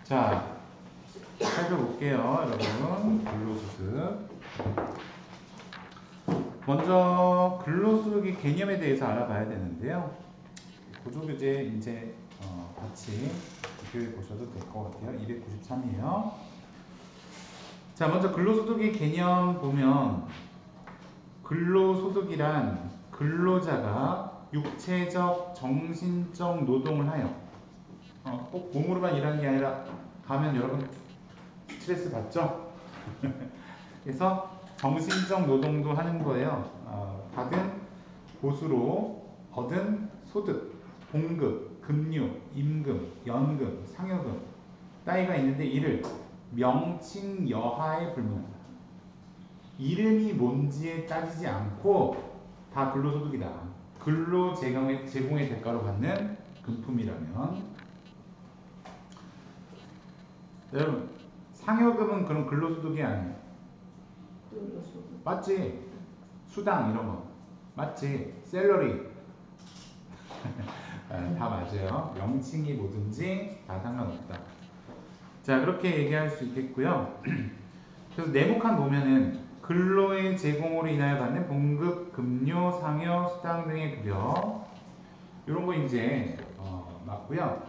자, 살펴볼게요, 여러분. 근로소득. 먼저 근로소득의 개념에 대해서 알아봐야 되는데요. 구조교재 이제 같이 비교해 보셔도 될 것 같아요. 293이에요. 자, 먼저 근로소득의 개념 보면 근로소득이란 근로자가 육체적, 정신적 노동을 하여 꼭 몸으로만 일하는 게 아니라 가면 여러분 스트레스 받죠? 그래서 정신적 노동도 하는 거예요. 받은 보수로 얻은 소득, 봉급, 급료, 임금, 연금, 상여금 따위가 있는데 이를 명칭 여하에 불문한다. 이름이 뭔지에 따지지 않고 다 근로소득이다. 근로 제공의 대가로 받는 금품이라면 여러분 상여금은 그럼 근로소득이 아니에요. 맞지? 수당 이런 거 맞지? 샐러리 다 맞아요. 명칭이 뭐든지 다 상관없다. 자, 그렇게 얘기할 수 있겠고요. 그래서 네모칸 보면은 근로의 제공으로 인하여 받는 봉급, 급료, 상여, 수당 등의 급여 이런 거 이제 맞고요.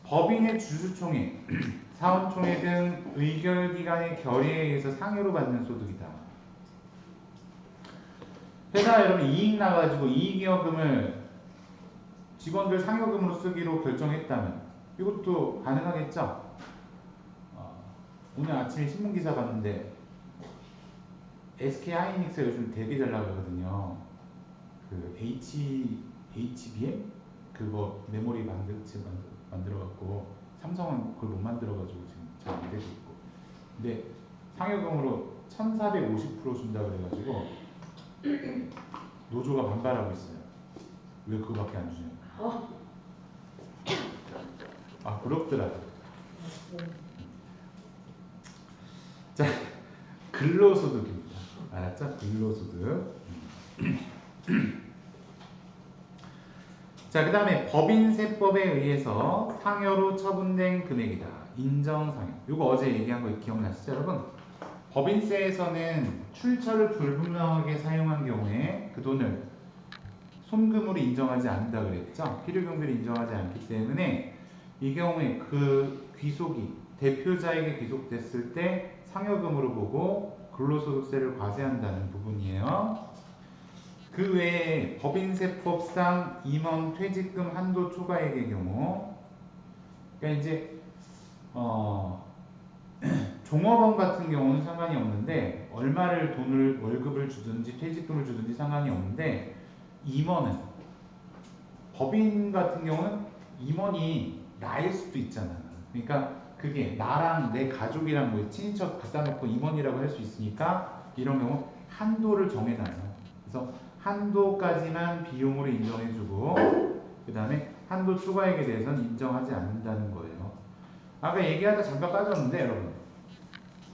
법인의 주주총회, 사원총회 등 의결기관의 결의에 의해서 상여로 받는 소득이다. 회사 여러분 이익 나가지고 이익여금을 직원들 상여금으로 쓰기로 결정했다면 이것도 가능하겠죠? 오늘 아침에 신문기사 봤는데 SK 하이닉스가 요즘 되게 잘 나가거든요. 그 HBM 그거 메모리 만들어갖고 삼성은 그걸 못 만들어가지고 지금 잘 안 되고 있고. 근데 상여금으로 1450% 준다 그래가지고 노조가 반발하고 있어요. 왜 그거밖에 안 주냐고. 부럽더라. 자, 근로소득입니다. 알았죠? 근로소득. 자, 그 다음에 법인세법에 의해서 상여로 처분된 금액이다. 인정상여. 이거 어제 얘기한 거 기억나시죠, 여러분? 법인세에서는 출처를 불분명하게 사용한 경우에 그 돈을 손금으로 인정하지 않는다 그랬죠? 필요경비를 인정하지 않기 때문에 이 경우에 그 귀속이 대표자에게 귀속됐을 때 상여금으로 보고 근로소득세를 과세한다는 부분이에요. 그 외에 법인세법상 임원 퇴직금 한도 초과액의 경우, 그러니까 이제 종업원 같은 경우는 상관이 없는데 얼마를 돈을 월급을 주든지 퇴직금을 주든지 상관이 없는데 임원은 법인 같은 경우는 임원이 나일 수도 있잖아. 그러니까 그게 나랑 내 가족이랑 뭐 친인척 갖다 놓고 임원이라고 할 수 있으니까 이런 경우 한도를 정해놔요. 그래서 한도까지만 비용으로 인정해주고 그 다음에 한도 초과액에 대해서는 인정하지 않는다는 거예요. 아까 얘기하다 잠깐 빠졌는데 여러분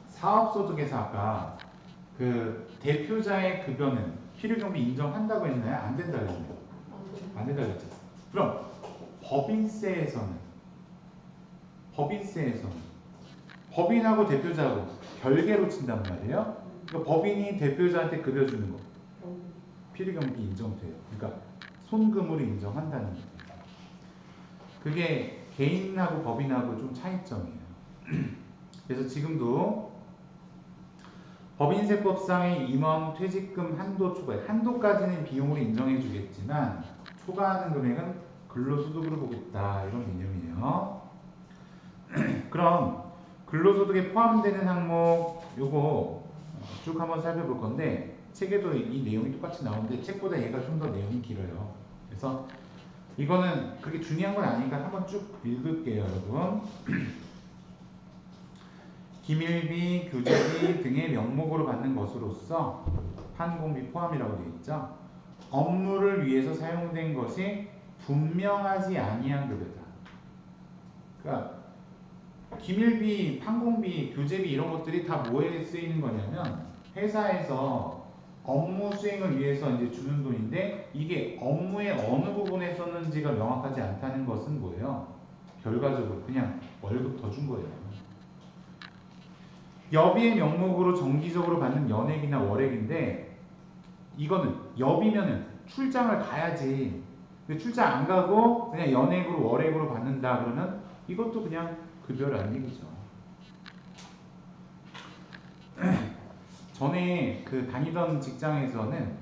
사업소득에서 아까 그 대표자의 급여는 필요경비 인정한다고 했나요? 안 된다고 했나요? 안 된다고 했죠. 그럼 법인세에서는 법인하고 대표자하고 별개로 친단 말이에요. 그러니까 법인이 대표자한테 급여 주는 거 필요경비 인정돼요. 그러니까 손금으로 인정한다는 거예요. 그게 개인하고 법인하고 좀 차이점이에요. 그래서 지금도 법인세법상의 임원 퇴직금 한도 초과액, 한도까지는 비용으로 인정해 주겠지만 초과하는 금액은 근로소득으로 보겠다 이런 개념이에요. 그럼 근로소득에 포함되는 항목 요거 쭉 한번 살펴볼 건데 책에도 이 내용이 똑같이 나오는데 책보다 얘가 좀 더 내용이 길어요. 그래서 이거는 그렇게 중요한 건 아니니까 한번 쭉 읽을게요, 여러분. 기밀비, 교재비 등의 명목으로 받는 것으로서 판공비 포함이라고 되어 있죠. 업무를 위해서 사용된 것이 분명하지 아니한 급여다. 그러니까 기밀비, 판공비, 교재비 이런 것들이 다 뭐에 쓰이는 거냐면 회사에서 업무 수행을 위해서 이제 주는 돈인데 이게 업무의 어느 부분에 썼는지가 명확하지 않다는 것은 뭐예요? 결과적으로 그냥 월급 더 준 거예요. 여비의 명목으로 정기적으로 받는 연액이나 월액인데 이거는 여비면은 출장을 가야지. 근데 출장 안 가고 그냥 연액으로 월액으로 받는다 그러면 이것도 그냥 급여라는 얘기죠. 전에 그 다니던 직장에서는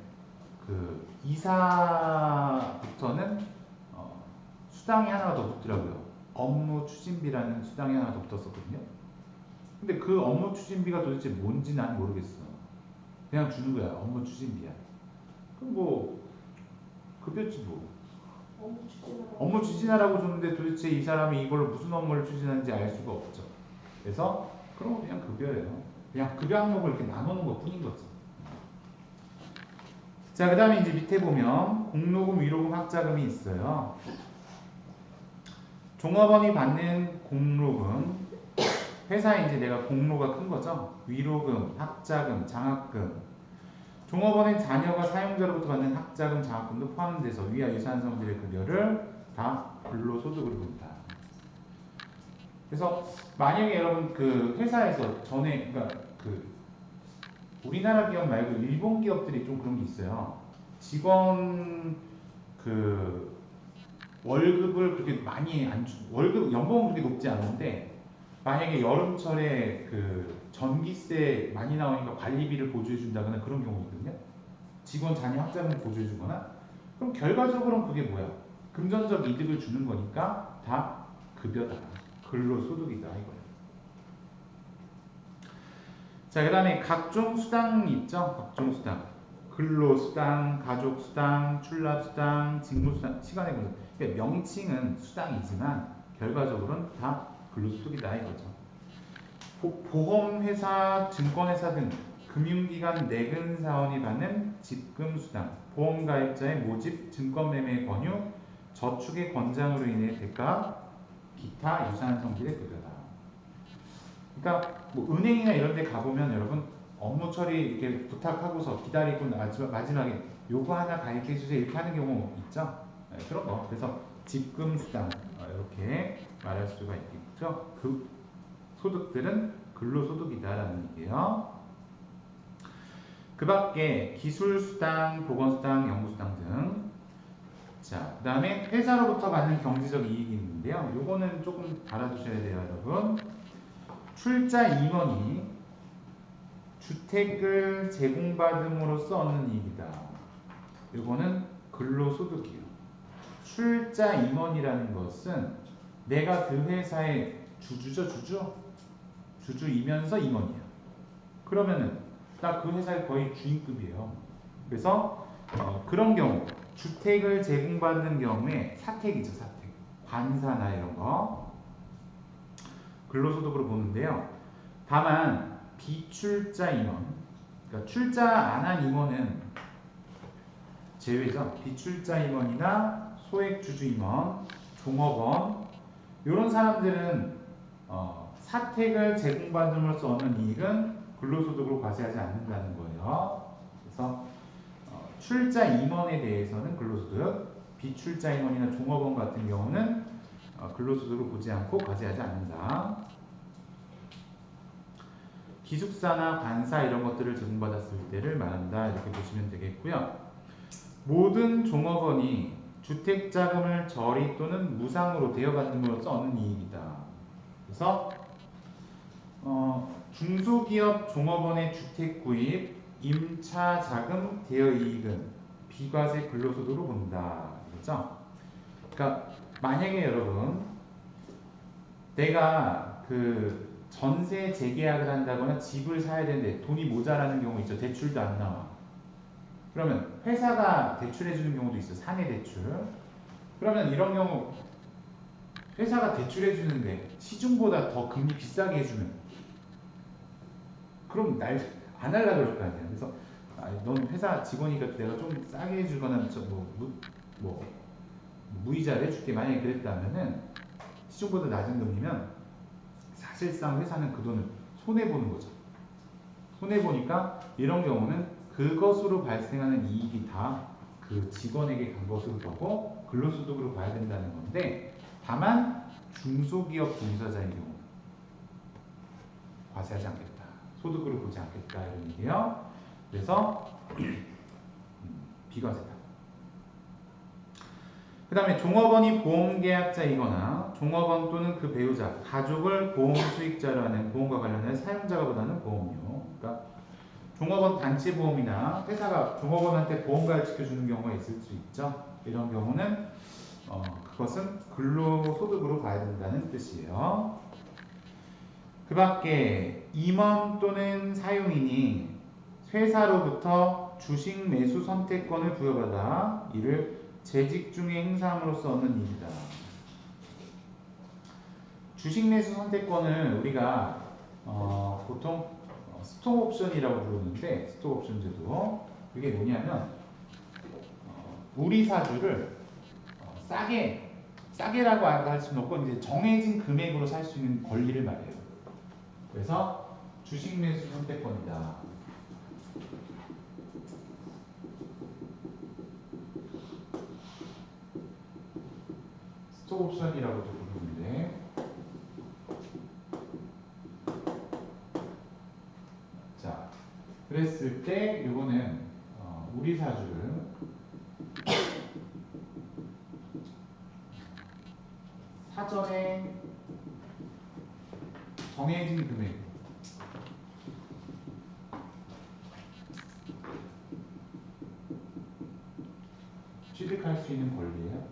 그 이사부터는 수당이 하나가 더 붙더라고요. 업무 추진비라는 수당이 하나 더 붙었었거든요. 근데 그 업무 추진비가 도대체 뭔지 난 모르겠어. 그냥 주는 거야. 업무 추진비야. 그럼 뭐 급여지 뭐. 업무 추진하라고 줬는데 도대체 이 사람이 이걸로 무슨 업무를 추진하는지 알 수가 없죠. 그래서 그런 거 그냥 급여예요. 그냥 급여 항목을 이렇게 나누는 것 뿐인 거지. 자, 그 다음에 이제 밑에 보면 공로금, 위로금, 학자금이 있어요. 종업원이 받는 공로금, 회사에 이제 내가 공로가 큰 거죠. 위로금, 학자금, 장학금. 종업원의 자녀가 사용자로부터 받는 학자금, 장학금도 포함돼서 위와 유사한 성질의 급여를 다 근로소득으로 본다. 그래서 만약에 여러분 그 회사에서 전에 그러니까 그 우리나라 기업 말고 일본 기업들이 좀 그런 게 있어요. 직원 그 월급을 그렇게 많이 안 주, 월급 연봉은 그렇게 높지 않은데 만약에 여름철에 그 전기세 많이 나오니까 관리비를 보조해 준다거나 그런 경우 있거든요. 직원 자녀 학자금 보조해 주거나 그럼 결과적으로는 그게 뭐야? 금전적 이득을 주는 거니까 다 급여다. 근로소득이다 이거예요. 자, 그 다음에 각종 수당 있죠? 각종 수당. 근로수당, 가족수당, 출납수당, 직무수당, 시간의 근로. 그러니까 명칭은 수당이지만 결과적으로는 다 근로소득이다 이거죠. 보험회사, 증권회사 등 금융기관 내근 사원이 받는 집금수당, 보험가입자의 모집, 증권매매 권유, 저축의 권장으로 인해 대가, 기타 유사한 성질의 급여다. 그러니까 뭐 은행이나 이런 데 가보면 여러분 업무 처리 이렇게 부탁하고서 기다리고 마지막에 요거 하나 가입해 주세요 이렇게 하는 경우 있죠? 네, 그런 거. 그래서 집금수당 이렇게 말할 수가 있겠죠. 그 소득들은 근로소득이다라는 얘기예요. 그 밖에 기술수당, 보건수당, 연구수당 등. 자, 그 다음에 회사로부터 받는 경제적 이익이 있는데요. 요거는 조금 알아두셔야 돼요, 여러분. 출자 임원이 주택을 제공받음으로써 얻는 이익이다. 요거는 근로소득이에요. 출자 임원이라는 것은 내가 그 회사의 주주죠, 주주이면서 임원이야. 그러면은 나 그 회사의 거의 주인급이에요. 그래서 그런 경우 주택을 제공받는 경우에 사택이죠, 사택. 관사나 이런 거 근로소득으로 보는데요. 다만 비출자 임원, 그러니까 출자 안 한 임원은 제외죠. 비출자 임원이나 소액주주 임원, 종업원 이런 사람들은 사택을 제공받음으로써 얻는 이익은 근로소득으로 과세하지 않는다는 거예요. 그래서 출자 임원에 대해서는 근로소득, 비출자 임원이나 종업원 같은 경우는 근로소득을 보지 않고 과세하지 않는다. 기숙사나 관사 이런 것들을 제공받았을 때를 말한다. 이렇게 보시면 되겠고요. 모든 종업원이 주택자금을 저리 또는 무상으로 대여받음으로써 얻는 이익이다. 그래서 중소기업 종업원의 주택 구입, 임차 자금 대여 이익은 비과세 근로소득으로 본다. 그렇죠? 그러니까 만약에 여러분 내가 그 전세 재계약을 한다거나 집을 사야 되는데 돈이 모자라는 경우 있죠. 대출도 안 나와. 그러면 회사가 대출해주는 경우도 있어. 사내 대출. 그러면 이런 경우 회사가 대출해주는데 시중보다 더 금리 비싸게 해주면 그럼 날 안 하려고 그럴 거 아니야. 그래서 넌 회사 직원이니까 내가 좀 싸게 해주거나 무이자를 해줄게. 만약에 그랬다면은 시중보다 낮은 금리면 사실상 회사는 그 돈을 손해보는 거죠. 손해보니까 이런 경우는 그것으로 발생하는 이익이 다 그 직원에게 간 것으로 보고 근로소득으로 봐야 된다는 건데 다만 중소기업 종사자의 경우 과세하지 않겠다. 소득으로 보지 않겠다 이런 얘기예요. 그래서 비과세다. 그 다음에 종업원이 보험계약자이거나 종업원 또는 그 배우자, 가족을 보험 수익자로 하는 보험과 관련된 사용자가 부담하는 보험료. 그러니까 종업원 단체 보험이나 회사가 종업원한테 보험가를 지켜주는 경우가 있을 수 있죠. 이런 경우는 그것은 근로소득으로 봐야 된다는 뜻이에요. 그 밖에 임원 또는 사용인이 회사로부터 주식 매수 선택권을 부여받아 이를 재직 중에 행사함으로써 얻는 이익이다. 주식 매수 선택권을 우리가 보통 스톡옵션이라고 부르는데, 스톡옵션 제도, 그게 뭐냐면 우리 사주를 싸게라고 할 수는 없고 이제 정해진 금액으로 살 수 있는 권리를 말해요. 그래서 주식 매수 선택권이다. 스톡옵션이라고도 부르는데, 자, 그랬을 때 이거는 우리 사주를 사전에 정해진 금액 취득할 수 있는 권리예요.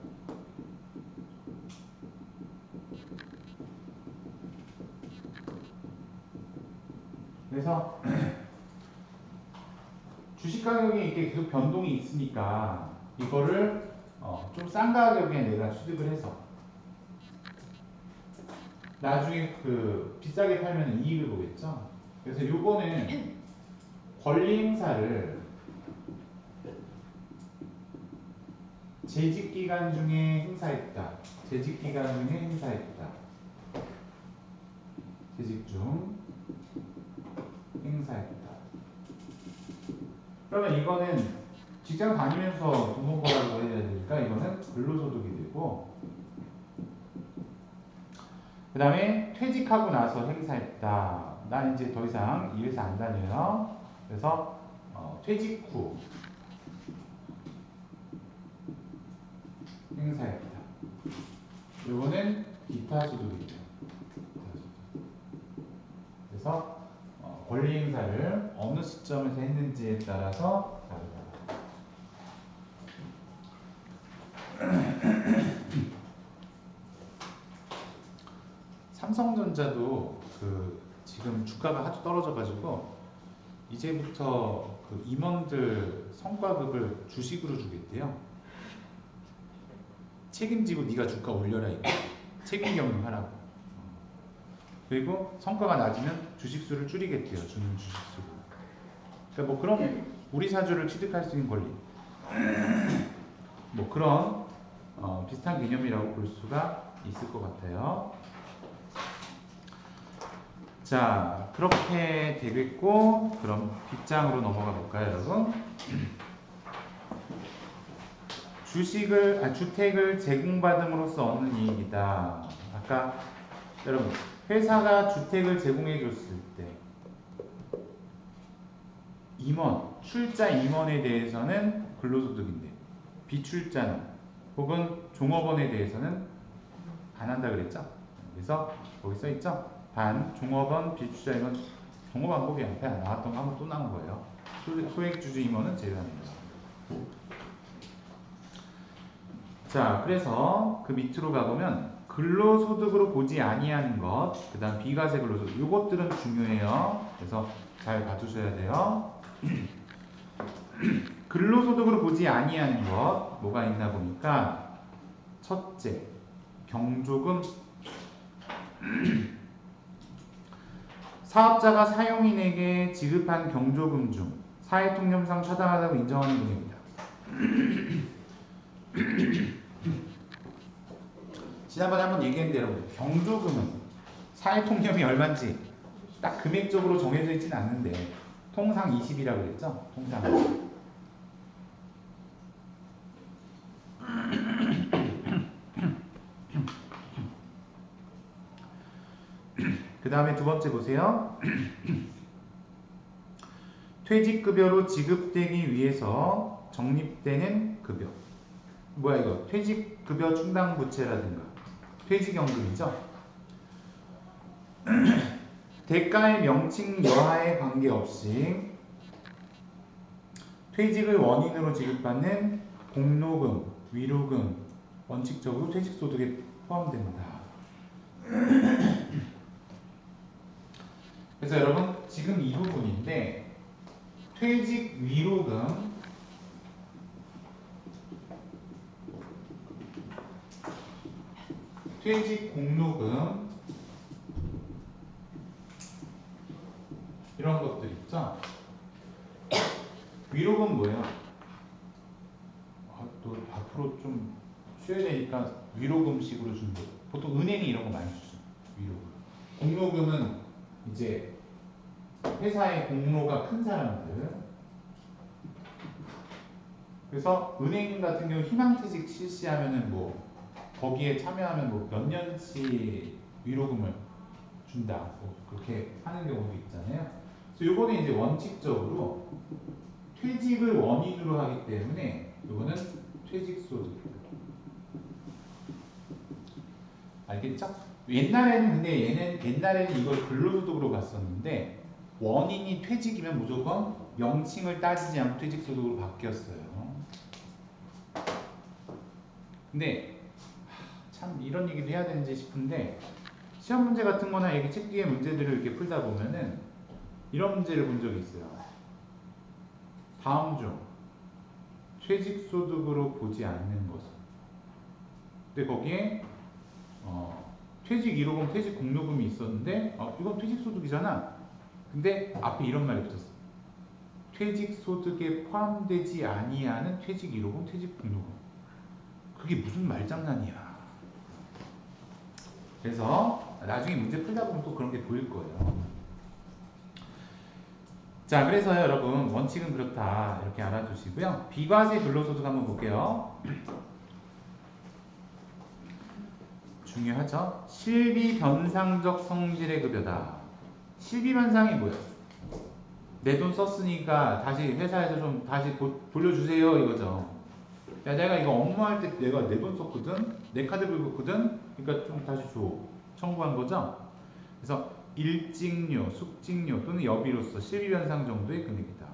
그래서 주식 가격이 이렇게 계속 변동이 있으니까 이거를 좀 싼 가격에 내가 취득을 해서 나중에 그 비싸게 팔면 이익을 보겠죠. 그래서 요거는 권리 행사를 재직 기간 중에 행사했다. 재직 기간 중에 행사했다. 재직 중 행사했다. 그러면 이거는 직장 다니면서 돈 번 거라고 해야 되니까 이거는 근로소득이 되고, 그 다음에 퇴직하고 나서 행사했다. 난 이제 더 이상 이 회사 안 다녀요. 그래서 퇴직 후 행사했다. 이거는 기타 소득이 돼요. 그래서 권리 행사를 어느 시점에서 했는지에 따라서 다르다. 삼성전자도 지금 주가가 아주 떨어져가지고 이제부터 그 임원들 성과급을 주식으로 주겠대요. 책임지고 네가 주가 올려라 이거. 책임 경영하라고. 그리고 성과가 낮으면 주식수를 줄이겠대요. 주는 주식수를. 그러니까 뭐 그런 우리 사주를 취득할 수 있는 권리. 뭐 그런 비슷한 개념이라고 볼 수가 있을 것 같아요. 자, 그렇게 되겠고, 그럼 뒷장으로 넘어가 볼까요, 여러분? 주택을 제공받음으로써 얻는 이익이다. 아까 여러분, 회사가 주택을 제공해 줬을 때 출자 임원에 대해서는 근로소득인데 비출자는 혹은 종업원에 대해서는 안 한다 그랬죠? 그래서 거기 써 있죠? 단, 종업원, 비출자 임원, 종업원 거기 앞에 나왔던 거 한번 또 나온 거예요. 소액주주 임원은 제외합니다. 자, 그래서 그 밑으로 가보면 근로소득으로 보지 아니하는 것, 그 다음 비과세 근로소득, 요것들은 중요해요. 그래서 잘 봐두셔야 돼요. 근로소득으로 보지 아니하는 것, 뭐가 있나 보니까 첫째, 경조금. 사업자가 사용인에게 지급한 경조금 중 사회통념상 처당하다고 인정하는 금액입니다. 지난번에 한번 얘기했는데 여러분, 경조금은 사회통념이 얼마인지 딱 금액적으로 정해져 있지는 않는데 통상 20이라고 그랬죠? 통상. 그 다음에 두 번째 보세요. 퇴직급여로 지급되기 위해서 적립되는 급여. 뭐야 이거? 퇴직급여 충당부채라든가 퇴직연금이죠. 대가의 명칭 여하에 관계없이 퇴직을 원인으로 지급받는 공로금, 위로금, 원칙적으로 퇴직소득에 포함됩니다. 그래서 여러분 지금 이 부분인데 퇴직 위로금, 퇴직 공로금 이런 것들 있죠. 위로금 뭐예요? 또 앞으로 좀 쉬어야 되니까 위로금식으로 주는 거. 보통 은행이 이런 거 많이 주죠. 위로금. 공로금은 이제 회사의 공로가 큰 사람들. 그래서 은행 같은 경우 희망퇴직 실시하면은 뭐 거기에 참여하면 뭐 몇 년치 위로금을 준다. 뭐 그렇게 하는 경우도 있잖아요. 그래서 요거는 이제 원칙적으로 퇴직을 원인으로 하기 때문에 요거는 퇴직소득. 알겠죠? 옛날에는 근데 얘는 옛날에는 이걸 근로소득으로 봤었는데 원인이 퇴직이면 무조건 명칭을 따지지 않고 퇴직소득으로 바뀌었어요. 근데 참 이런 얘기도 해야 되는지 싶은데 시험 문제 같은 거나 여기 책 뒤에 문제들을 이렇게 풀다 보면은 이런 문제를 본 적이 있어요. 다음 중 퇴직소득으로 보지 않는 것은. 근데 거기에 퇴직 1호금, 퇴직 공로금이 있었는데 이건 퇴직소득이잖아. 근데 앞에 이런 말이 붙었어. 퇴직소득에 포함되지 아니하는 퇴직 1호금, 퇴직 공로금. 그게 무슨 말장난이야. 그래서 나중에 문제 풀다 보면 또 그런 게 보일 거예요. 자, 그래서 여러분 원칙은 그렇다 이렇게 알아두시고요. 비과세 근로소득 한번 볼게요. 중요하죠? 실비변상적 성질의 급여다. 실비변상이 뭐야? 내 돈 썼으니까 다시 회사에서 좀 다시 돌려주세요 이거죠. 야, 내가 이거 업무할 때 내가 내 돈 썼거든? 내 카드 긁었거든? 그러니까 좀 다시 줘. 청구한 거죠? 그래서 일직료, 숙직료 또는 여비로서 실비변상 정도의 금액이다.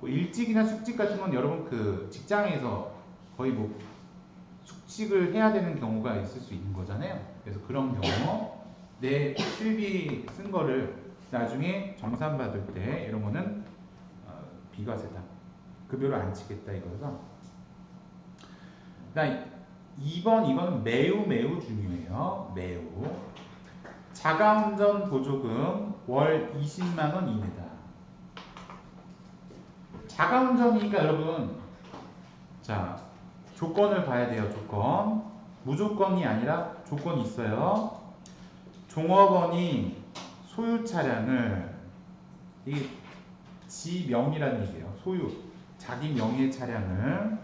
뭐 일직이나 숙직 같은 건 여러분 그 직장에서 거의 뭐 숙직을 해야 되는 경우가 있을 수 있는 거잖아요. 그래서 그런 경우 내 실비 쓴 거를 나중에 정산받을 때 이런 거는 비과세다. 급여를 안 치겠다 이거죠. 그다음 2번 이거는 매우 중요해요. 매우. 자가운전 보조금 월 20만 원 이내다. 자가운전이니까 여러분 자 조건을 봐야 돼요. 조건. 무조건이 아니라 조건이 있어요. 종업원이 소유 차량을 이게 지 명의라는 얘기예요. 소유 자기 명의의 차량을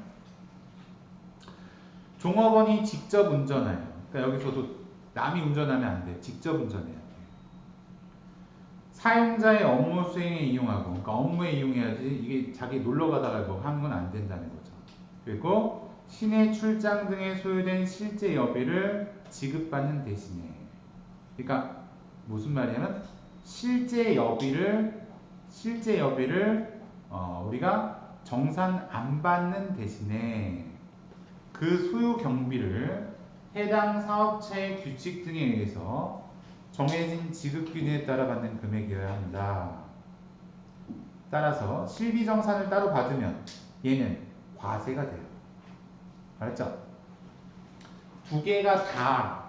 종업원이 직접 운전해요. 그러니까 여기서도 남이 운전하면 안 돼. 직접 운전해야 돼. 사용자의 업무 수행에 이용하고, 그러니까 업무에 이용해야지 이게 자기 놀러 가다가 뭐 하는 건 안 된다는 거죠. 그리고 시내 출장 등에 소요된 실제 여비를 지급받는 대신에, 그러니까 무슨 말이냐면 실제 여비를 우리가 정산 안 받는 대신에 그 소요 경비를 해당 사업체의 규칙 등에 의해서 정해진 지급 기준에 따라 받는 금액이어야 한다. 따라서 실비정산을 따로 받으면 얘는 과세가 돼요. 알았죠? 두 개가 다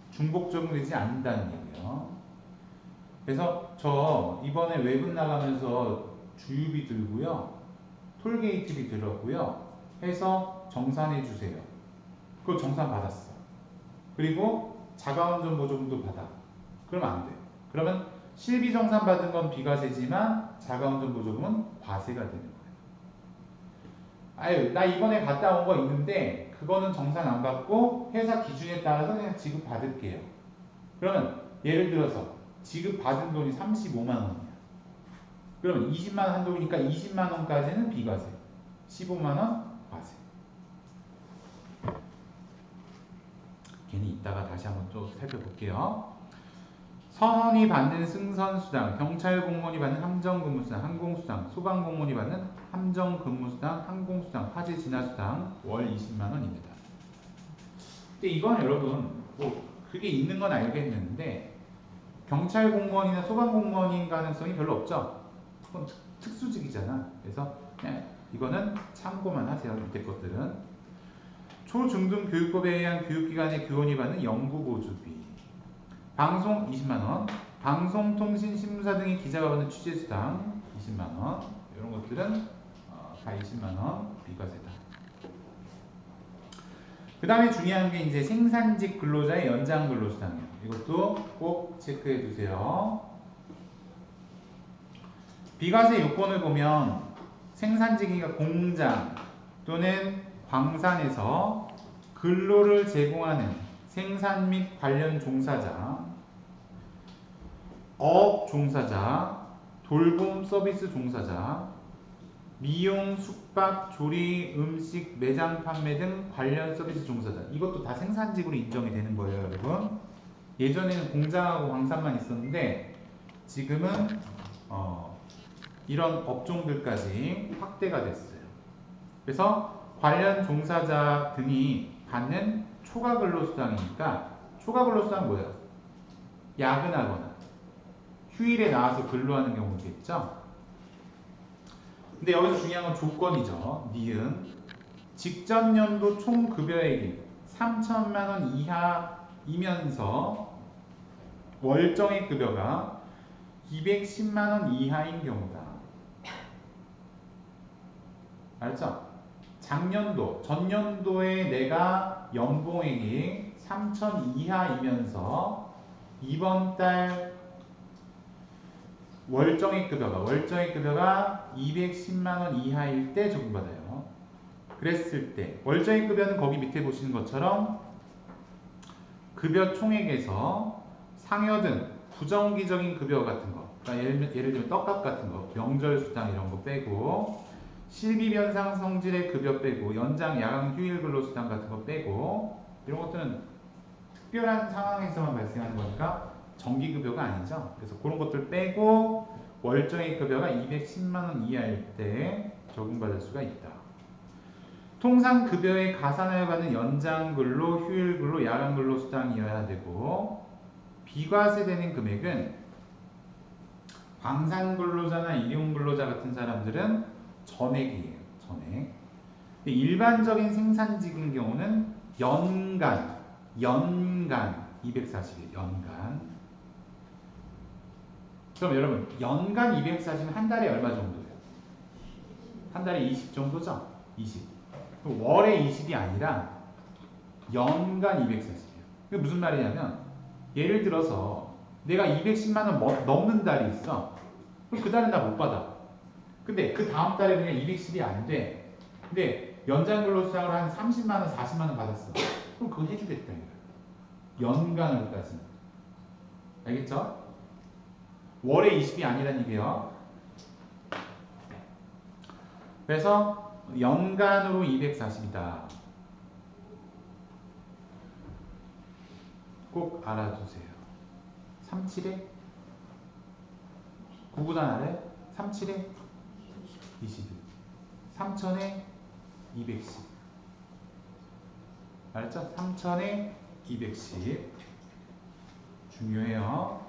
중복 적용되지 않는다는 얘기예요. 그래서 저 이번에 외분 나가면서 주유비 들고요. 톨게이트비 들었고요. 해서 정산해 주세요. 그거 정산 받았어. 그리고 자가운전 보조금도 받아. 그러면 안 돼. 그러면 실비 정산 받은 건 비과세지만 자가운전 보조금은 과세가 되는 거예요. 아유, 나 이번에 갔다 온 거 있는데 그거는 정산 안 받고 회사 기준에 따라서 그냥 지급 받을게요. 그러면 예를 들어서 지급 받은 돈이 35만 원이야. 그러면 20만 원 한도니까 20만 원까지는 비과세, 15만 원 과세. 괜히 이따가 다시 한번 또 살펴볼게요. 선원이 받는 승선수당, 경찰 공무원이 받는 함정근무수당, 항공수당, 소방공무원이 받는 함정근무수당, 항공수당, 화재 진화수당 월 20만 원입니다. 근데 이건 여러분 뭐 그게 있는 건 알겠는데 경찰 공무원이나 소방 공무원인 가능성이 별로 없죠. 그건 특수직이잖아. 그래서 그냥 이거는 참고만 하세요. 밑에 것들은 초중등 교육법에 의한 교육기관의 교원이 받는 연구보조비, 방송 20만 원, 방송통신 신문사 등의 기자가 받는 취재수당 20만 원, 이런 것들은 다 20만 원 비과세다. 그 다음에 중요한 게 이제 생산직 근로자의 연장 근로수당이에요. 이것도 꼭 체크해 두세요. 비과세 요건을 보면 생산직이니까 공장 또는 광산에서 근로를 제공하는 생산 및 관련 종사자, 어업 종사자, 돌봄 서비스 종사자, 미용, 숙박, 조리, 음식, 매장 판매 등 관련 서비스 종사자. 이것도 다 생산직으로 인정이 되는 거예요, 여러분. 예전에는 공장하고 광산만 있었는데 지금은 이런 업종들까지 확대가 됐어요. 그래서 관련 종사자 등이 받는 초과근로수당이니까, 초과근로수당은 뭐예요? 야근하거나 휴일에 나와서 근로하는 경우겠죠. 근데 여기서 중요한 건 조건이죠. 니은 직전 연도 총 급여액이 3천만 원 이하이면서 월정액 급여가 210만 원 이하인 경우다. 알죠? 작년도, 전년도에 내가 연봉액이 3천 이하이면서 이번 달 월정액 급여가 210만 원 이하일 때 적용받아요. 그랬을 때 월정액 급여는 거기 밑에 보시는 것처럼 급여 총액에서 상여 등 부정기적인 급여 같은 거, 그러니까 예를 들면 떡값 같은 거, 명절 수당 이런 거 빼고, 실비 변상 성질의 급여 빼고, 연장 야간 휴일 근로 수당 같은 거 빼고, 이런 것들은 특별한 상황에서만 발생하는 거니까 정기 급여가 아니죠. 그래서 그런 것들 빼고 월정액 급여가 210만 원 이하일 때 적용받을 수가 있다. 통상 급여에 가산하여 받는 연장 근로, 휴일 근로, 야간 근로 수당이어야 되고, 비과세되는 금액은 광산 근로자나 일용 근로자 같은 사람들은 전액이에요. 전액. 일반적인 생산직인 경우는 연간 240일, 연간. 그럼 여러분, 연간 240은 한 달에 얼마 정도예요? 한 달에 20 정도죠? 20. 월에 20이 아니라 연간 240이에요. 그게 무슨 말이냐면, 예를 들어서 내가 210만 원 넘는 달이 있어. 그럼 그 달은 나 못 받아. 근데 그 다음 달에 그냥 210이 안 돼. 근데 연장 근로수당으로 한 30만 원, 40만 원 받았어. 그럼 그거 해주겠다. 연간으로 따지면. 알겠죠? 월에 20이 아니란 얘기예요. 그래서 연간으로 240이다. 꼭 알아두세요. 37에 9구단 아래 37에 21 3000에 210 알았죠? 3000에 210 중요해요.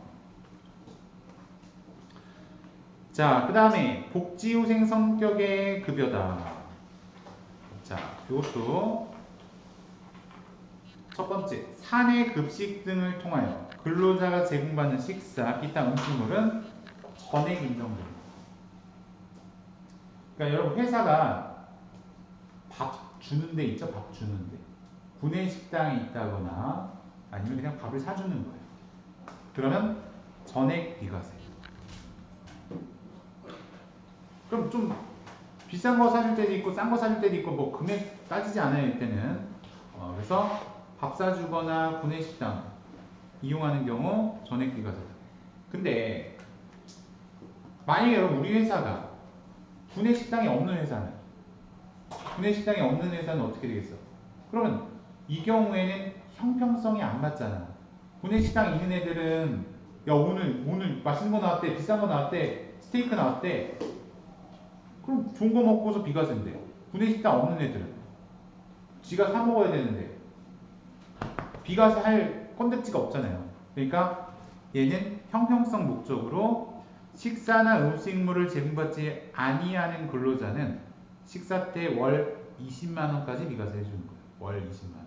자, 그 다음에 복지후생 성격의 급여다. 자, 이것도 첫 번째, 사내 급식 등을 통하여 근로자가 제공받는 식사, 기타 음식물은 전액 인정됩니다. 그러니까 여러분 회사가 밥 주는 데 있죠? 밥 주는 데. 구내식당이 있다거나 아니면 그냥 밥을 사주는 거예요. 그러면 전액 비과세. 그럼 좀 비싼 거 사줄 때도 있고 싼 거 사줄 때도 있고 뭐 금액 따지지 않아요 이때는. 그래서 밥 사주거나 구내식당 이용하는 경우 전액 비과세다. 근데 만약에 여러분 우리 회사가 구내식당이 없는 회사는 구내식당이 없는 회사는 어떻게 되겠어? 그러면 이 경우에는 형평성이 안 맞잖아. 구내식당 있는 애들은 야 오늘 맛있는 거 나왔대, 비싼 거 나왔대, 스테이크 나왔대. 그럼 좋은 거 먹고서 비과세인데 구내식당 없는 애들은 지가 사 먹어야 되는데 비과세 할 건덕지가 없잖아요. 그러니까 얘는 형평성 목적으로 식사나 음식물을 제공받지 아니하는 근로자는 식사 때 월 20만 원까지 비과세 해주는 거예요. 월 20만 원.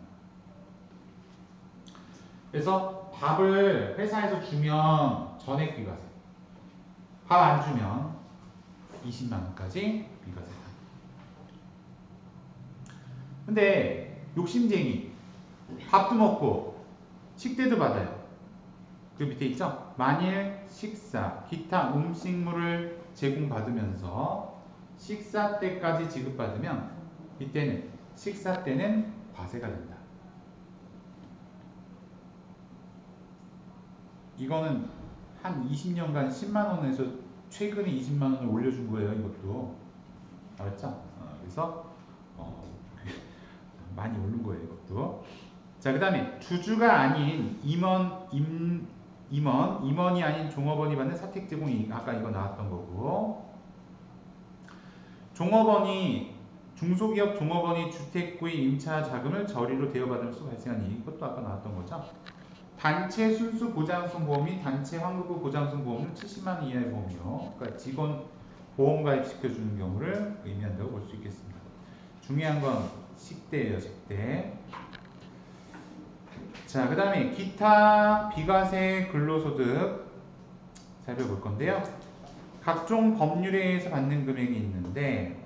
그래서 밥을 회사에서 주면 전액 비과세. 밥 안 주면 20만 원까지 비과세다. 근데 욕심쟁이 밥도 먹고 식대도 받아요. 그 밑에 있죠? 만일 식사, 기타 음식물을 제공받으면서 식사 때까지 지급받으면 이때는 식사 때는 과세가 된다. 이거는 한 20년간 10만 원에서 최근에 20만 원을 올려준 거예요. 이것도 알았죠? 그래서 많이 오른 거예요. 이것도. 자, 그 다음에 주주가 아닌 임원이 아닌 종업원이 받는 사택 제공이 아까 이거 나왔던 거고, 중소기업 종업원이 주택구의 임차 자금을 저리로 대여받을 수 발생한 이익, 이것도 아까 나왔던 거죠. 단체 순수 보장성 보험 및 단체 환급부 보장성 보험은 70만 원 이하의 보험이요. 그러니까 직원 보험 가입시켜주는 경우를 의미한다고 볼 수 있겠습니다. 중요한 건 식대예요, 식대. 자, 그 다음에 기타 비과세 근로소득 살펴볼 건데요. 각종 법률에 의해서 받는 금액이 있는데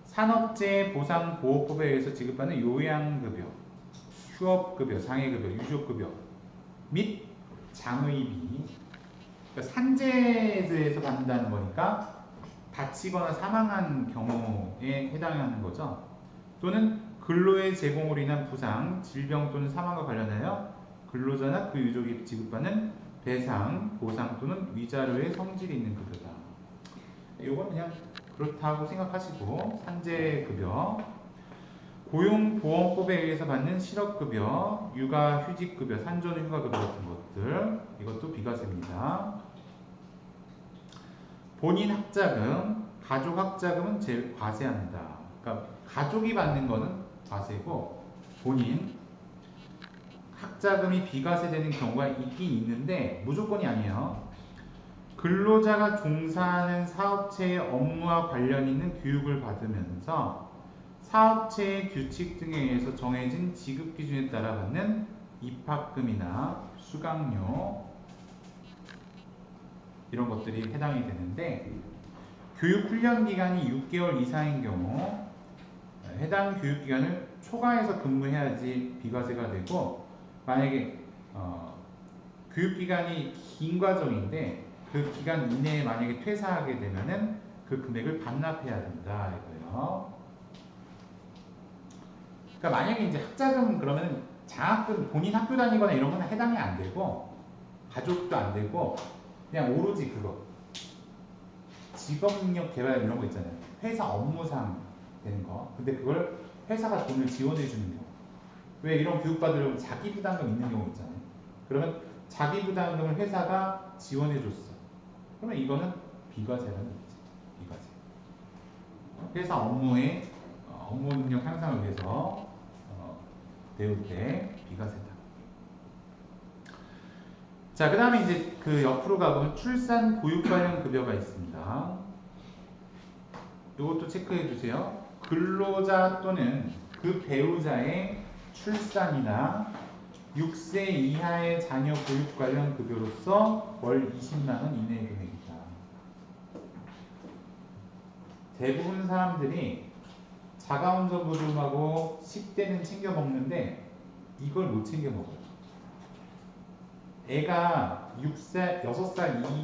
산업재해 보상보호법에 의해서 지급받는 요양급여, 휴업급여, 장애급여, 유족급여 및 장의비, 그러니까 산재에서 받는다는 거니까 다치거나 사망한 경우에 해당하는 거죠. 또는 근로의 제공으로 인한 부상, 질병 또는 사망과 관련하여 근로자나 그 유족이 지급받는 배상, 보상 또는 위자료의 성질이 있는 급여다. 이건 그냥 그렇다고 생각하시고, 산재급여, 고용보험법에 의해서 받는 실업급여, 육아휴직급여, 산전휴가급여 같은 것들, 이것도 비과세입니다. 본인 학자금, 가족 학자금은 제일 과세합니다. 그러니까 가족이 받는 거는 과세고 본인 학자금이 비과세되는 경우가 있긴 있는데 무조건이 아니에요. 근로자가 종사하는 사업체의 업무와 관련 있는 교육을 받으면서 사업체의 규칙 등에 의해서 정해진 지급 기준에 따라 받는 입학금이나 수강료 이런 것들이 해당이 되는데, 교육 훈련 기간이 6개월 이상인 경우 해당 교육 기간을 초과해서 근무해야지 비과세가 되고, 만약에 교육 기간이 긴 과정인데 그 기간 이내에 만약에 퇴사하게 되면은 그 금액을 반납해야 된다 이거예요. 그러니까 만약에 이제 학자금 그러면 장학금 본인 학교 다니거나 이런 건 해당이 안 되고 가족도 안 되고 그냥 오로지 그거 직업능력 개발 이런 거 있잖아요. 회사 업무상 되는 거. 근데 그걸 회사가 돈을 지원해 주는 경우. 왜 이런 교육 받으려면 자기 부담금 있는 경우 있잖아요. 그러면 자기 부담금을 회사가 지원해 줬어. 그러면 이거는 비과세라는 거지. 비과세. 회사 업무의 업무 능력 향상을 위해서 배울 때 비과세다. 자, 그 다음에 이제 그 옆으로 가보면 출산 보육 관련 급여가 있습니다. 이것도 체크해 주세요. 근로자 또는 그 배우자의 출산이나 6세 이하의 자녀 보육 관련 급여로서 월 20만 원 이내의 금액이다. 대부분 사람들이 자가운전 보조금하고 식대는 챙겨 먹는데 이걸 못 챙겨 먹어요. 애가 6살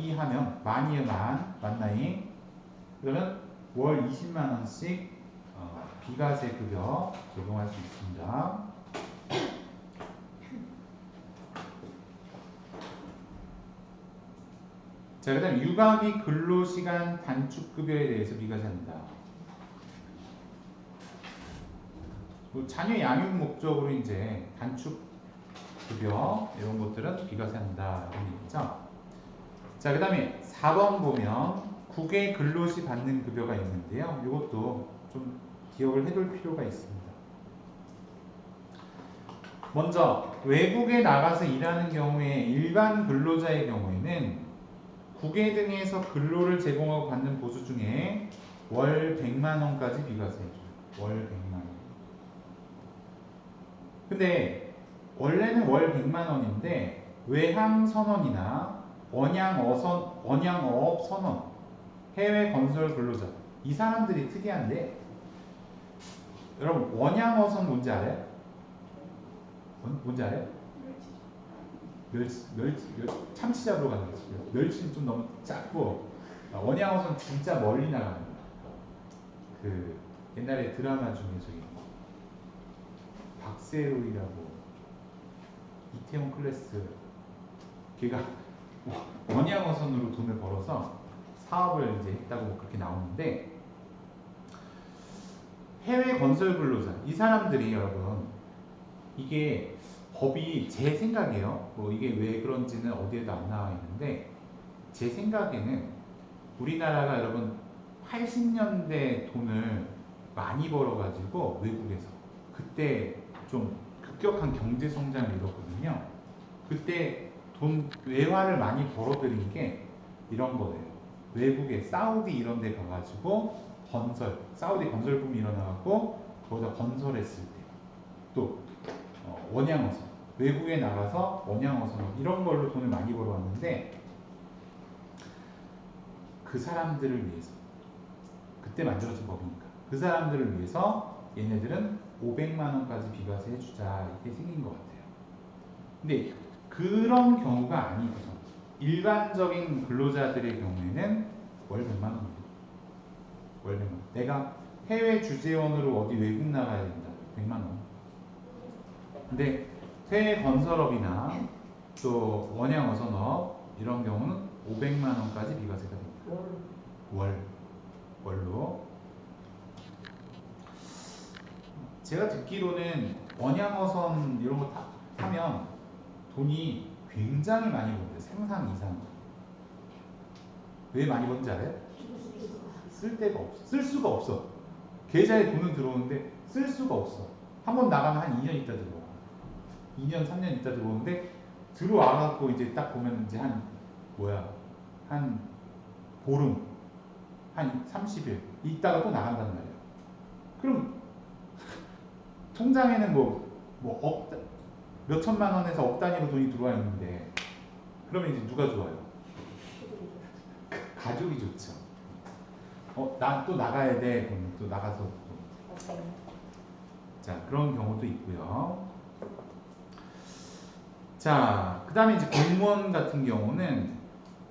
이하면 만이에요, 만 나이. 그러면 월 20만 원씩 비과세 급여 적용할 수 있습니다. 자, 그 다음에 육아비 근로시간 단축급여에 대해서 비과세한다. 뭐 자녀 양육 목적으로 이제 단축급여 이런 것들은 비과세한다. 이런 얘기죠. 자, 그 다음에 4번 보면 국외 근로시 받는 급여가 있는데요. 이것도 좀 기억을 해둘 필요가 있습니다. 먼저 외국에 나가서 일하는 경우에 일반 근로자의 경우에는 국외 등에서 근로를 제공하고 받는 보수 중에 월 100만 원까지 비과세 해줘요. 월 100만 원. 근데 원래는 월 100만 원인데 외항 선원이나 원양어업 선원, 해외 건설 근로자 이 사람들이 특이한데 여러분 원양어선 뭔지 알아요? 뭔지 알아요? 참치 잡으러 가는 거죠. 멸치는 좀 너무 작고 원양어선 진짜 멀리 나가는 거예요. 그 옛날에 드라마 중에 저기 박세로이라고 이태원 클래스 걔가 원양어선으로 돈을 벌어서 사업을 이제 했다고 그렇게 나오는데 해외 건설 근로자 이 사람들이 여러분 이게 법이 제 생각이에요. 뭐 이게 왜 그런지는 어디에도 안 나와 있는데 제 생각에는 우리나라가 여러분 80년대 돈을 많이 벌어가지고 외국에서 그때 좀 급격한 경제 성장을 이뤘거든요. 그때 돈 외화를 많이 벌어들인 게 이런 거예요. 외국에 사우디 이런 데 가가지고 사우디 건설붐이 일어나고 거기다 건설했을 때 또 원양어선 외국에 나가서 원양어선 이런 걸로 돈을 많이 벌어왔는데 그 사람들을 위해서 그때 만들어진 법이니까 그 사람들을 위해서 얘네들은 500만 원까지 비과세 해주자 이렇게 생긴 것 같아요. 근데 그런 경우가 아니고서 일반적인 근로자들의 경우에는 월 100만 원입니다. 월 100만 원. 내가 해외 주재원으로 어디 외국 나가야 된다. 100만 원. 근데 해외 건설업이나 또 원양어선업 이런 경우는 500만 원까지 비과세가 됩니다. 월로. 제가 듣기로는 원양어선 이런 거 하면 돈이 굉장히 많이 번대요. 상상 이상. 왜 많이 번지 알아요? 쓸 데가 없어. 쓸 수가 없어. 계좌에 돈은 들어오는데 쓸 수가 없어. 한 번 나가면 한 2년 있다 들어와. 2년, 3년 있다 들어오는데 들어와갖고 이제 딱 보면 이제 한 보름, 한 30일 있다가 또 나간단 말이야. 그럼 통장에는 몇 천만 원에서 억 단위로 돈이 들어와 있는데 그러면 이제 누가 좋아요? 가족이 좋죠. 난 또 나가야 돼. 그럼 또 나가서 또. 자, 그런 경우도 있고요. 자, 그 다음에 이제 공무원 같은 경우는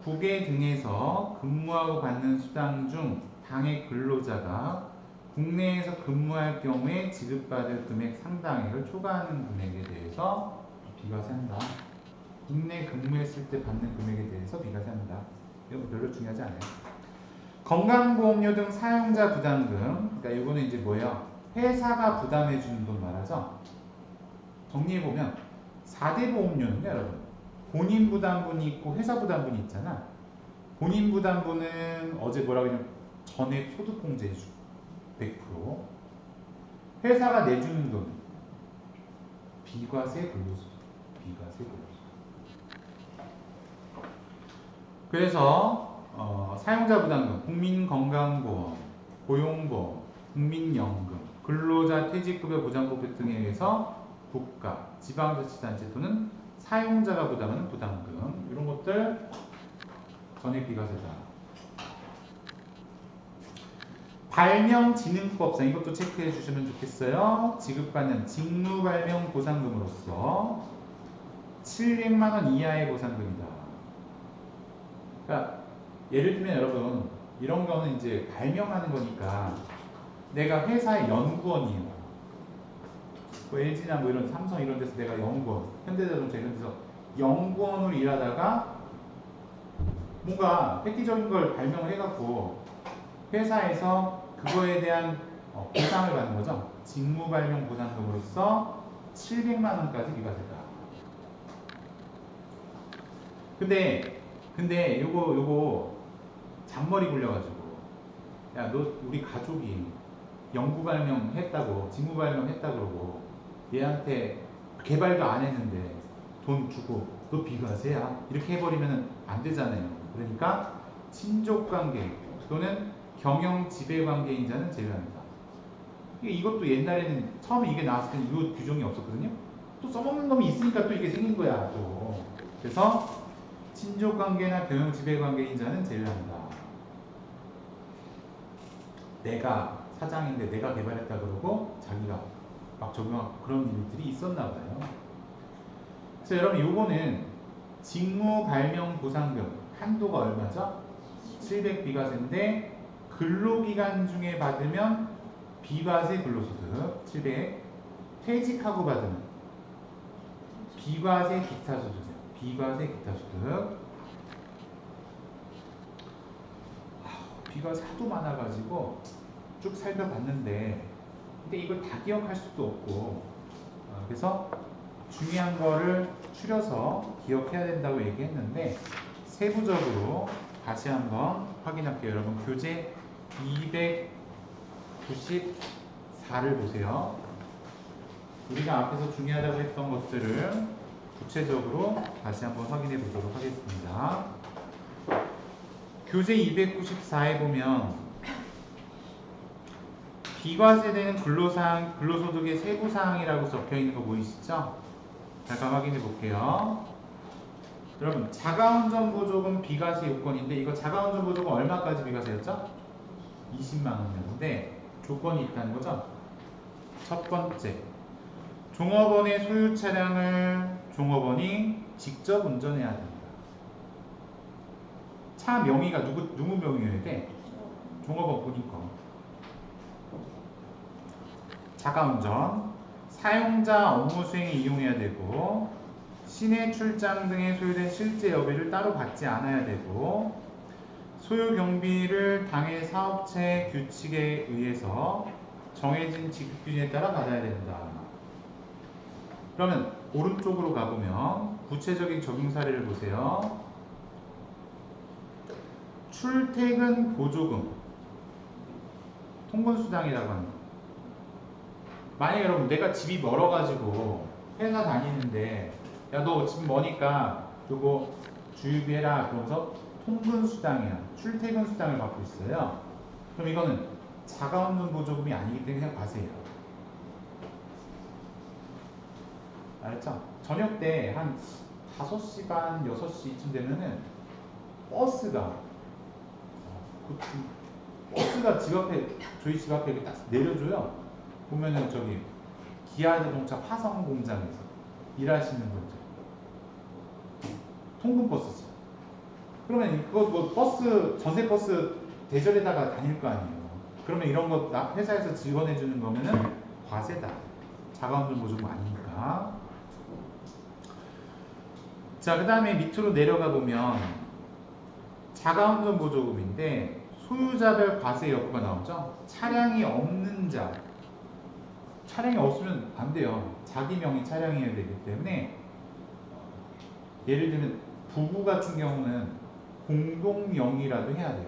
국외 등에서 근무하고 받는 수당 중 당해 근로자가 국내에서 근무할 경우에 지급받을 금액 상당액을 초과하는 금액에 대해서 비과세한다. 국내 근무했을 때 받는 금액에 대해서 비과세한다. 이거 별로 중요하지 않아요. 건강보험료 등 사용자 부담금. 그러니까 이거는 이제 뭐예요? 회사가 부담해주는 돈 말하죠. 정리해보면 4대 보험료는요, 여러분. 본인 부담분이 있고 회사 부담분이 있잖아. 본인 부담분은 어제 뭐라고 했냐면 전액 소득공제 해주고 100%. 회사가 내주는 돈 비과세 근로소득. 비과세 근로소득. 그래서 사용자 부담금, 국민건강보험, 고용보험, 국민연금, 근로자 퇴직급여 보장법 등에 의해서 국가, 지방자치단체 또는 사용자가 부담하는 부담금 이런 것들 전액 비과세다. 발명진흥법상 이것도 체크해 주시면 좋겠어요. 지급받는 직무발명 보상금으로서 700만 원 이하의 보상금이다. 그러니까 예를 들면 여러분 이런 거는 이제 발명하는 거니까 내가 회사의 연구원이에요. 뭐 LG나 뭐 이런 삼성 이런 데서 내가 연구원, 현대자동차 이런 데서 연구원으로 일하다가 뭔가 획기적인 걸 발명을 해갖고 회사에서 그거에 대한 보상을 받는 거죠. 직무 발명 보상금으로서 700만 원까지 비과세다. 근데 요거 잔머리 굴려가지고 야 너 우리 가족이 연구 발명했다고 직무 발명했다 그러고 얘한테 개발도 안 했는데 돈 주고 너 비과세야 이렇게 해버리면 안 되잖아요. 그러니까 친족관계 또는 경영 지배관계인 자는 제외합니다. 이것도 옛날에는 처음에 이게 나왔을 때는 이 규정이 없었거든요. 또 써먹는 놈이 있으니까 또 이게 생긴 거야 또. 그래서 친족관계나 경영 지배관계인 자는 제외합니다. 내가 사장인데 내가 개발했다 그러고 자기가 막 적용하고 그런 일들이 있었나 봐요. 그래서 여러분 요거는 직무 발명 보상금 한도가 얼마죠? 700비과세인데 근로기간 중에 받으면 비과세 근로소득 700, 퇴직하고 받으면 비과세 기타소득이요. 비과세 기타소득. 비과세 하도 많아가지고 쭉 살펴봤는데 근데 이걸 다 기억할 수도 없고 그래서 중요한 거를 추려서 기억해야 된다고 얘기했는데 세부적으로 다시 한번 확인할게요. 여러분 교재 294를 보세요. 우리가 앞에서 중요하다고 했던 것들을 구체적으로 다시 한번 확인해 보도록 하겠습니다. 교재 294에 보면 비과세되는 근로소득의 세부사항이라고 적혀있는 거 보이시죠? 잠깐 확인해 볼게요. 여러분 자가운전보조금 비과세 요건인데 이거 자가운전보조금 얼마까지 비과세였죠? 20만원이었는데 조건이 있다는 거죠. 첫 번째, 종업원의 소유 차량을 종업원이 직접 운전해야 됩니다. 차 명의가 누구 명의여야 돼? 종업원 본인 거. 자가운전, 사용자 업무 수행에 이용해야 되고 시내 출장 등에 소요된 실제 여비를 따로 받지 않아야 되고 소요 경비를 당해 사업체 규칙에 의해서 정해진 지급 기준에 따라 받아야 된다. 그러면 오른쪽으로 가보면 구체적인 적용 사례를 보세요. 출퇴근 보조금 통근수당이라고 하는 거. 만약에 여러분 내가 집이 멀어가지고 회사 다니는데 야 너 집 머니까 요거 주유비 해라 그러면서 통근수당이야 출퇴근수당을 받고 있어요. 그럼 이거는 자가운전 보조금이 아니기 때문에 그냥 과세예요. 알았죠? 저녁 때 한 5시 반 6시쯤 되면은 버스가 집 앞에 저희 집 앞에 이렇게 딱 내려줘요. 보면은 저기 기아자동차 화성 공장에서 일하시는 분들 통근버스죠. 그러면 그거 뭐 버스 전세버스 대절에다가 다닐 거 아니에요. 그러면 이런 거 회사에서 지원해 주는 거면은 과세다. 자가운전 보조금 아니니까. 자, 그 다음에 밑으로 내려가 보면 자가운전 보조금인데 소유자별 과세 여부가 나오죠. 차량이 없는 자. 차량이 없으면 안 돼요. 자기 명의 차량이어야 되기 때문에 예를 들면 부부 같은 경우는 공동 명의라도 해야 돼요.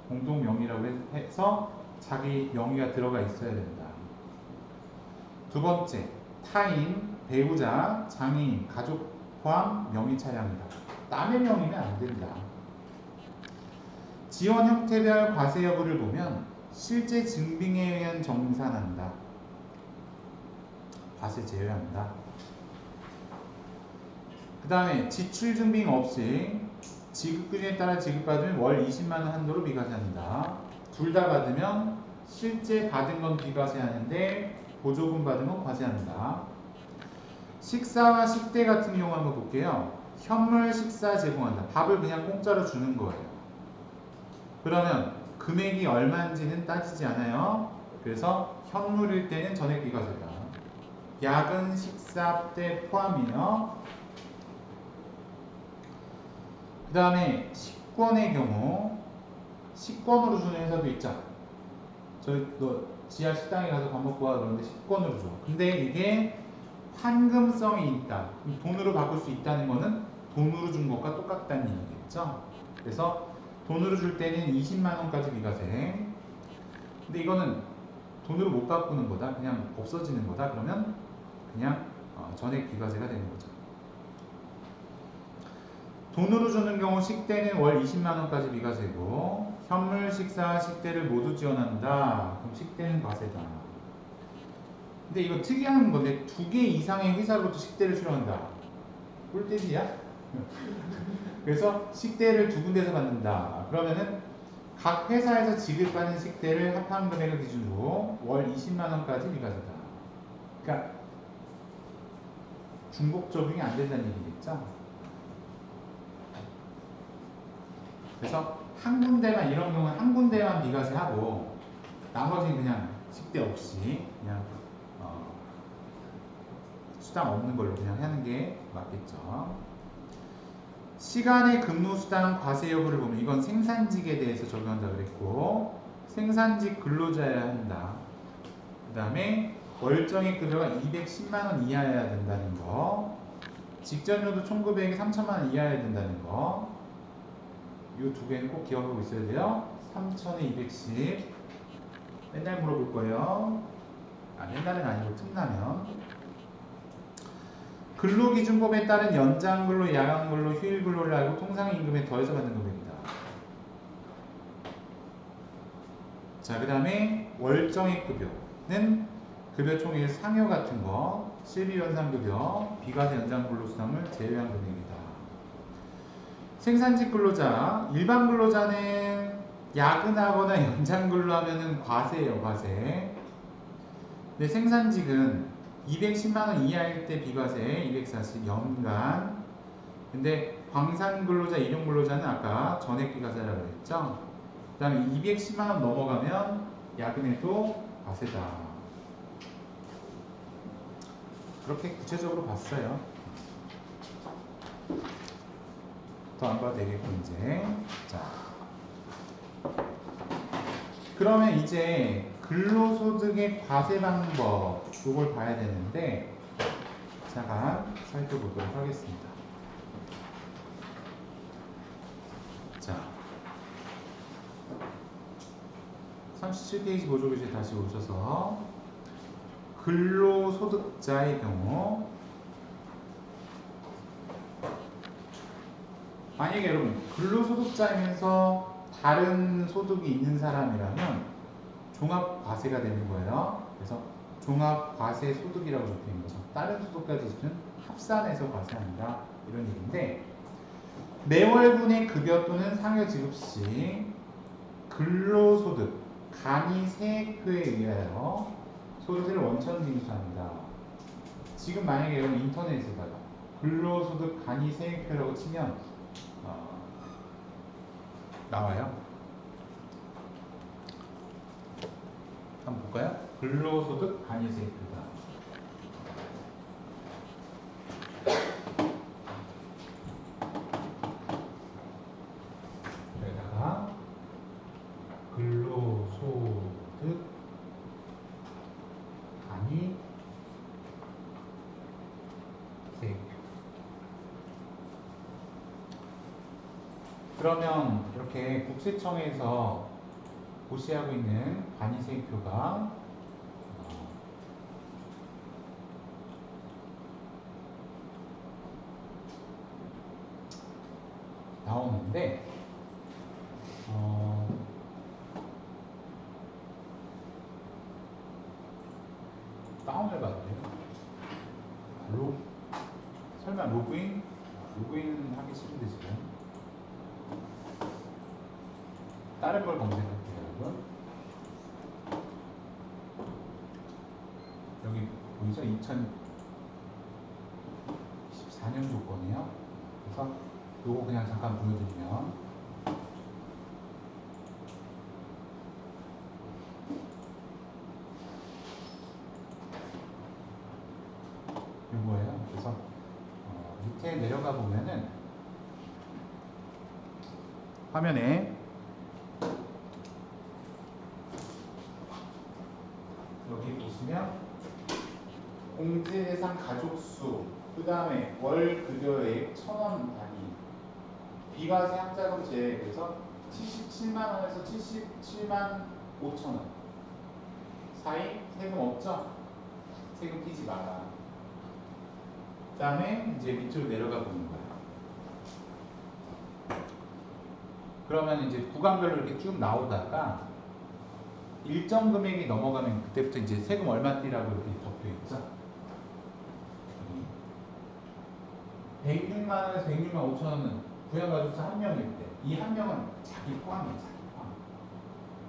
공동 명의라고 해서 자기 명의가 들어가 있어야 된다. 두 번째, 타인, 배우자, 장애인, 가족 포함 명의 차량이다. 남의 명의는 안 된다. 지원 형태별 과세 여부를 보면 실제 증빙에 의한 정산한다. 과세 제외한다. 그 다음에 지출 증빙 없이 지급 기준에 따라 지급받으면 월 20만원 한도로 비과세한다. 둘 다 받으면 실제 받은 건 비과세하는데 보조금 받으면 과세한다. 식사와 식대 같은 경우 한번 볼게요. 현물 식사 제공한다. 밥을 그냥 공짜로 주는 거예요. 그러면 금액이 얼마인지는 따지지 않아요. 그래서 현물일 때는 전액 비과세다. 야근 식사 때 포함이며 그 다음에 식권의 경우 식권으로 주는 회사도 있죠. 너 지하 식당에 가서 밥 먹고 와 그러는데 식권으로 줘. 근데 이게 환금성이 있다. 돈으로 바꿀 수 있다는 거는 돈으로 준 것과 똑같다는 얘기겠죠. 그래서 돈으로 줄 때는 20만 원까지 비과세. 근데 이거는 돈으로 못 바꾸는 거다. 그냥 없어지는 거다. 그러면 그냥 전액 비과세가 되는 거죠. 돈으로 주는 경우 식대는 월 20만 원까지 비과세고 현물, 식사, 식대를 모두 지원한다. 그럼 식대는 과세다. 근데 이거 특이한 건데 2개 이상의 회사로부터 식대를 수령한다. 꿀돼지야? 그래서 식대를 2군데서 받는다. 그러면은 각 회사에서 지급받는 식대를 합한 금액을 기준으로 월 20만 원까지 비과세다. 그러니까 중복 적용이 안 된다는 얘기겠죠. 그래서 한 군데만 이런 경우는 한 군데만 비과세하고 나머지는 그냥 식대 없이 그냥 수당 없는 걸로 그냥 하는 게 맞겠죠. 시간의 근무 수당 과세 여부를 보면 이건 생산직에 대해서 적용한다 그랬고 생산직 근로자여야 한다. 그 다음에 월정액 급여가 210만 원 이하여야 된다는 거, 직전요도 총급액이 3천만 원 이하여야 된다는 거, 이 2개는 꼭 기억하고 있어야 돼요. 3천에 210 맨날 물어볼 거예요. 맨날은 아니고 틈나면. 근로기준법에 따른 연장근로, 야간근로, 휴일근로를 알고 통상임금에 더해서 받는 금액이다. 자, 그 다음에 월정액 급여는 급여 총액 상여 같은 거, 실비연상급여, 비과세 연장근로수당을 제외한 금액이다. 생산직 근로자, 일반 근로자는 야근하거나 연장근로하면은 과세예요, 과세. 근데 생산직은 210만원 이하일 때 비과세 240 연간. 근데 광산근로자, 일용근로자는 아까 전액 비과세라고 했죠. 그 다음에 210만원 넘어가면 야근에도 과세다. 그렇게 구체적으로 봤어요. 더 안 봐도 되겠고 이제. 자, 그러면 이제 근로소득의 과세 방법 이걸 봐야 되는데 잠깐 살펴보도록 하겠습니다. 자, 37페이지 보조교실 다시 오셔서 근로소득자의 경우 만약에 여러분 근로소득자이면서 다른 소득이 있는 사람이라면 종합과세가 되는 거예요. 그래서 종합과세 소득이라고 적혀있는 거죠. 다른 소득까지 있으면 합산해서 과세한다 이런 얘기인데, 매월분의 급여 또는 상여 지급 시 근로소득 간이 세액표에 의하여 소득세를 원천 징수한다. 지금 만약에 여러분 인터넷에다가 근로소득 간이 세액표라고 치면 나와요. 한번 볼까요? 근로소득 간이세액표다. 여기다가 근로소득 간이세액표. 그러면 이렇게 국세청에서 고시하고 있는 간이세액표가 나오는데 다운을 받아야 돼요. 설마 로그인? 로그인 하기 싫은데 지금 다른 걸 검색할게요, 여러분. 여기 보이죠? 2014년 조건이에요. 그래서 요거 그냥 잠깐 보여드리면 요거예요. 그래서 밑에 내려가 보면은 화면에 여기 보시면 공제 대상 가족 수, 그 다음에 월 급여액 1,000원 단위, 비과세 학자금 제외해서 77만 원에서 77만 5천 원 사이 세금 없죠? 세금 끼지 마라. 그 다음에 이제 밑으로 내려가 보는 거예요. 그러면 이제 구간별로 이렇게 쭉 나오다가 일정 금액이 넘어가면 그때부터 이제 세금 얼마 띠라고 이렇게 적혀 있죠. 106만 원에서 106만 5천 원은 부양가족수 한 명일 때, 이 한 명은 자기 포함이에요, 자기 포함.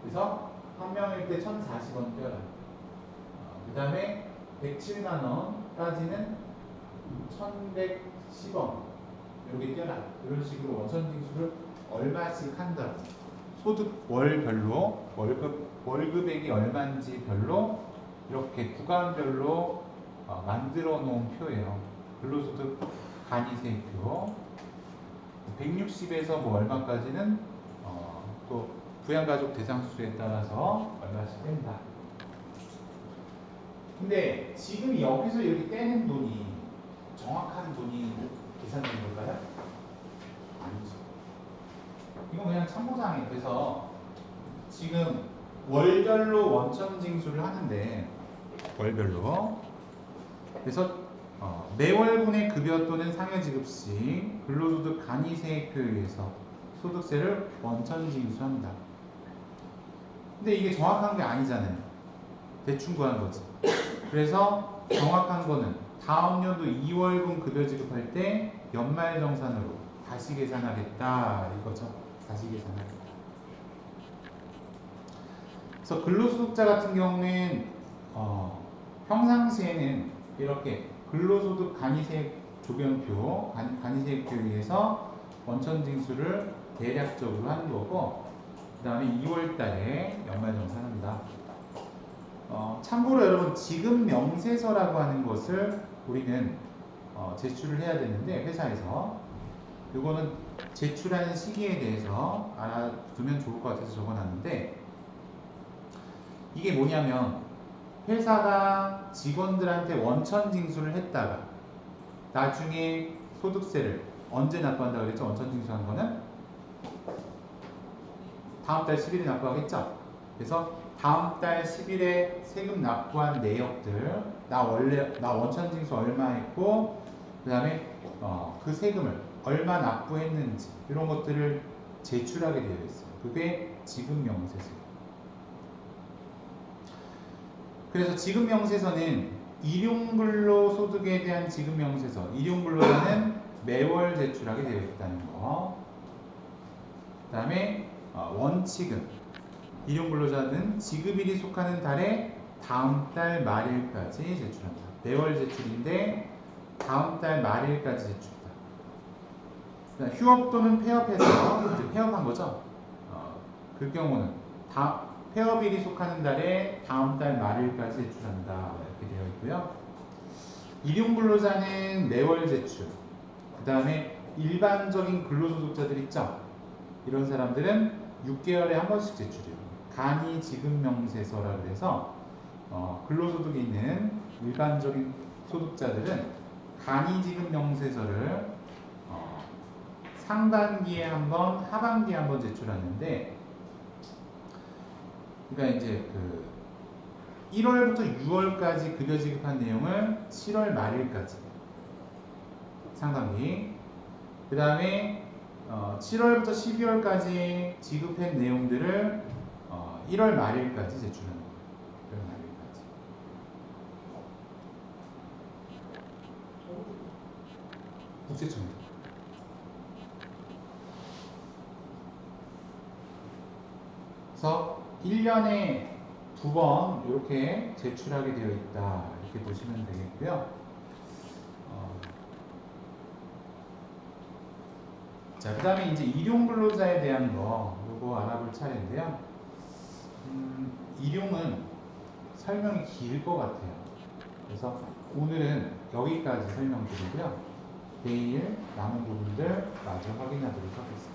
그래서 한 명일 때 1,040원 떼어라. 그 다음에 107만 원까지는 1,110원 이렇게 떼어라. 이런 식으로 원천징수를 얼마씩 한다고. 소득 월별로 월급액이 얼마인지 별로 이렇게 구간별로 만들어 놓은 표예요. 근로소득 간이세표 160에서 뭐 얼마까지는 또 부양가족 대상수에 따라서 얼마씩 뺀다. 근데 지금 여기서 이렇게 떼는 돈이 정확한 돈이 계산된 걸까요? 아니죠. 이건 그냥 참고사항이에요. 그래서 지금 월별로 원천징수를 하는데 월별로 그래서 매월분의 급여 또는 상여지급시 근로소득 간이세액표에 의해서 소득세를 원천징수한다. 근데 이게 정확한 게 아니잖아요. 대충 구한 거지. 그래서 정확한 거는 다음 연도 2월분 급여 지급할 때 연말정산으로 다시 계산하겠다 이거죠. 다시 계산하겠다. 그래서 근로소득자 같은 경우는 평상시에는 이렇게 근로소득 간이세액 조변표, 간이세액표에 의해서 원천징수를 대략적으로 하는 거고, 그 다음에 2월달에 연말정산합니다. 참고로 여러분 지급 명세서라고 하는 것을 우리는 제출을 해야 되는데 회사에서 이거는 제출하는 시기에 대해서 알아두면 좋을 것 같아서 적어놨는데 이게 뭐냐면 회사가 직원들한테 원천징수를 했다가 나중에 소득세를 언제 납부한다고 그랬죠? 원천징수한 거는 다음 달 10일에 납부하겠죠? 그래서 다음 달 10일에 세금 납부한 내역들 나 원천징수 얼마 했고 그 다음에 그 세금을 얼마 납부했는지 이런 것들을 제출하게 되어 있어요. 그게 지급명세서. 그래서 지급명세서는 일용근로소득에 대한 지급명세서, 일용근로자는 매월 제출하게 되어 있다는 거. 그 다음에 원칙은 일용근로자는 지급일이 속하는 달에 다음 달 말일까지 제출한다. 매월 제출인데 다음 달 말일까지 제출한다. 휴업 또는 폐업해서 이제 폐업한 거죠. 그 경우는 폐업일이 속하는 달에 다음 달 말일까지 제출한다. 이렇게 되어 있고요. 일용근로자는 매월 제출. 그 다음에 일반적인 근로소득자들 있죠. 이런 사람들은 6개월에 한 번씩 제출해요. 간이지급명세서라 그래서 근로소득이 있는 일반적인 소득자들은 간이지급명세서를 상반기에 한 번, 하반기에 한 번 제출하는데, 그러니까 이제 1월부터 6월까지 급여 지급한 내용을 7월 말일까지 상반기, 그 다음에 7월부터 12월까지 지급한 내용들을 1월 말일까지 제출하는 거예요. 1월 말일까지. 국세청입니다. 그래서 1년에 2번 이렇게 제출하게 되어 있다. 이렇게 보시면 되겠고요. 자, 그 다음에 이제 일용근로자에 대한 거 요거 알아볼 차례인데요. 일용은 설명이 길 것 같아요. 그래서 오늘은 여기까지 설명드리고요. 내일 남은 부분들 마저 확인하도록 하겠습니다.